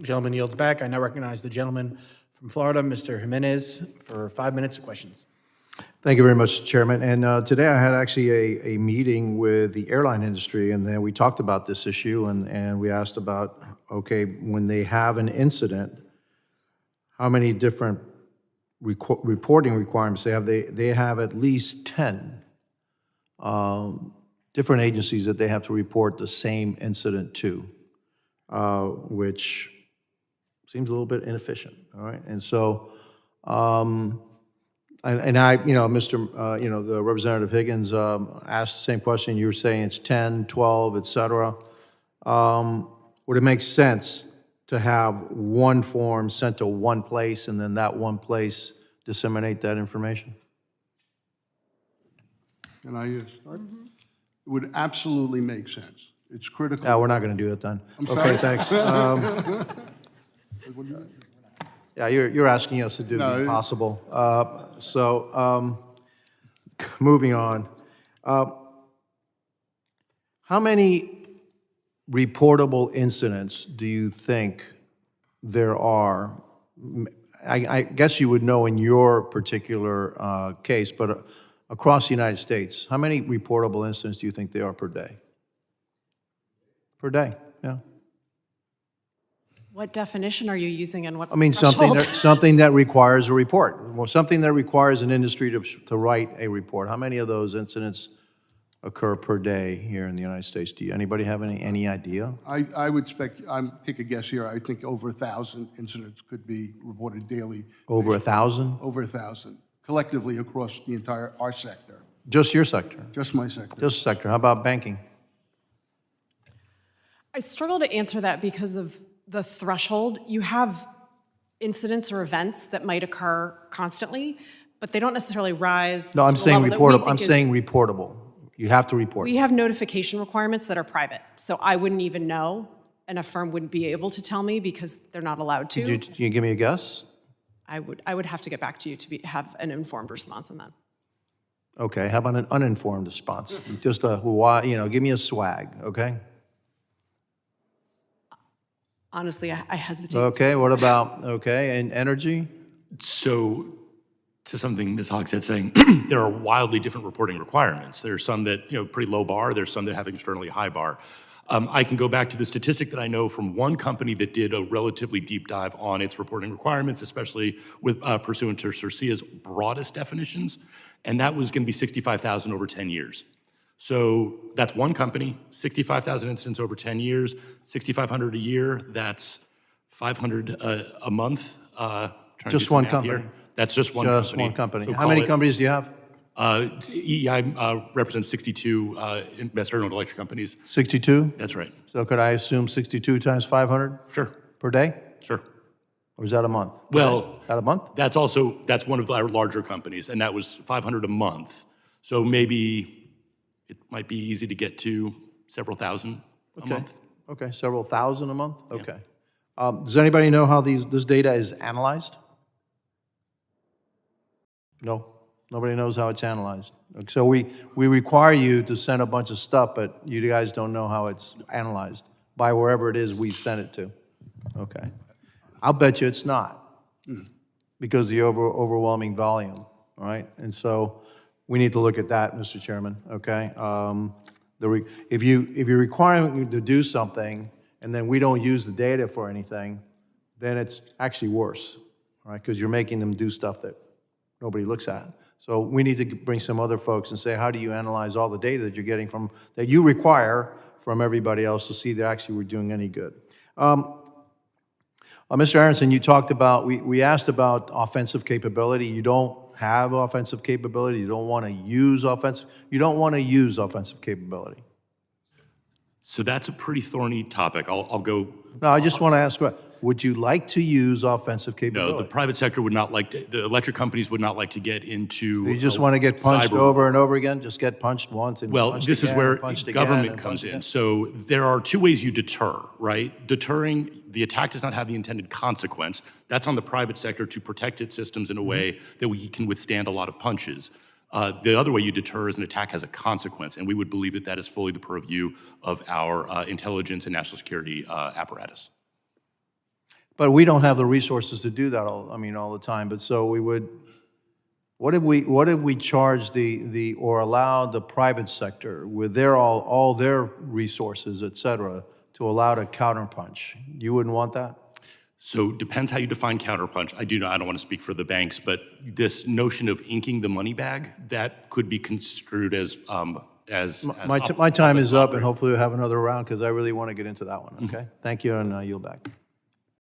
Gentleman yields back. I now recognize the gentleman from Florida, Mr. Giménez, for 5 minutes of questions. Thank you very much, Chairman. And today I had actually a meeting with the airline industry, and then we talked about this issue, and we asked about, okay, when they have an incident, how many different reporting requirements they have? They have at least 10 different agencies that they have to report the same incident to, which seems a little bit inefficient, all right? And so, and I, Mr., the Representative Higgins asked the same question. You were saying it's 10, 12, et cetera. Would it make sense to have one form sent to one place and then that one place disseminate that information? Can I start? It would absolutely make sense. It's critical. Yeah, we're not going to do it then. I'm sorry? Okay, thanks. Yeah, you're asking us to do the impossible. Moving on. How many reportable incidents do you think there are? I guess you would know in your particular case, but across the United States, how many reportable incidents do you think there are per day? Per day, yeah. What definition are you using, and what's I mean, the threshold? something that requires a report, well, something that requires an industry to write a report. How many of those incidents occur per day here in the United States? Do anybody have any idea? I would take a guess here. I think over 1,000 incidents could be reported daily. Over 1,000? Over 1,000, collectively across the entire, our sector. Just your sector? Just my sector. Just sector. How about banking? I struggle to answer that because of the threshold. You have incidents or events that might occur constantly, but they don't necessarily rise. No, I'm to the saying level that we reportable. think I'm is- saying reportable. You have to report. We have notification requirements that are private, so I wouldn't even know, and a firm wouldn't be able to tell me because they're not allowed to. Can you give me a guess? I would have to get back to you to have an informed response on that. Okay, how about an uninformed response? Just give me a swag, okay? Honestly, I hesitate. Okay, to what do that. about, and energy? So, to something Ms. Hogg said, saying there are wildly different reporting requirements. There are some that, pretty low bar. There's some that have extremely high bar. I can go back to the statistic that I know from one company that did a relatively deep dive on its reporting requirements, especially with pursuant to CERCIA's broadest definitions, and that was going to be 65,000 over 10 years. So that's one company, 65,000 incidents over 10 years, 6,500 a year. That's 500 a month. Just one company? That's just one company. Just one company. So How many call it- companies do you have? EEI represents 62 investor-owned electric companies. 62? That's right. So could I assume 62 times 500 Sure, per day? sure. Or is that a month? Well, Is that a month? that's one of our larger companies, and that was 500 a month. So maybe it might be easy to get to several thousand a month. Okay, several thousand a month? Okay. Does anybody know how this data is analyzed? No? Nobody knows how it's analyzed. So we require you to send a bunch of stuff, but you guys don't know how it's analyzed by wherever it is we send it to. Okay. I'll bet you it's not because of the overwhelming volume, all right? And so we need to look at that, Mr. Chairman, okay? If you're requiring me to do something and then we don't use the data for anything, then it's actually worse, all right? Because you're making them do stuff that nobody looks at. So we need to bring some other folks and say, how do you analyze all the data that you're getting from, that you require from everybody else to see that actually we're doing any good? Mr. Aronson, you talked about, we asked about offensive capability. You don't have offensive capability. You don't want to use offensive capability. So that's a pretty thorny topic. I'll go. No, I just want to ask, would you like to use offensive capability? No, the private sector would not like to, the electric companies would not like to get into. You just want to get punched cyber- over and over again? Just get punched once and Well, punched this is again, where and punched again, government and comes punched in. again? So there are two ways you deter, right? Deterring, the attack does not have the intended consequence. That's on the private sector to protect its systems in a way that we can withstand a lot of punches. The other way you deter is an attack has a consequence, and we would believe that that is fully the purview of our intelligence and national security apparatus. But we don't have the resources to do that all the time, but so we would, what if we charge or allow the private sector with all their resources, et cetera, to allow to counterpunch? You wouldn't want that? So depends how you define counterpunch. I don't want to speak for the banks, but this notion of inking the money bag, that could be construed as My time is up, and hopefully we'll have another round, because I really want to get into that one, okay? Thank you, and I yield back.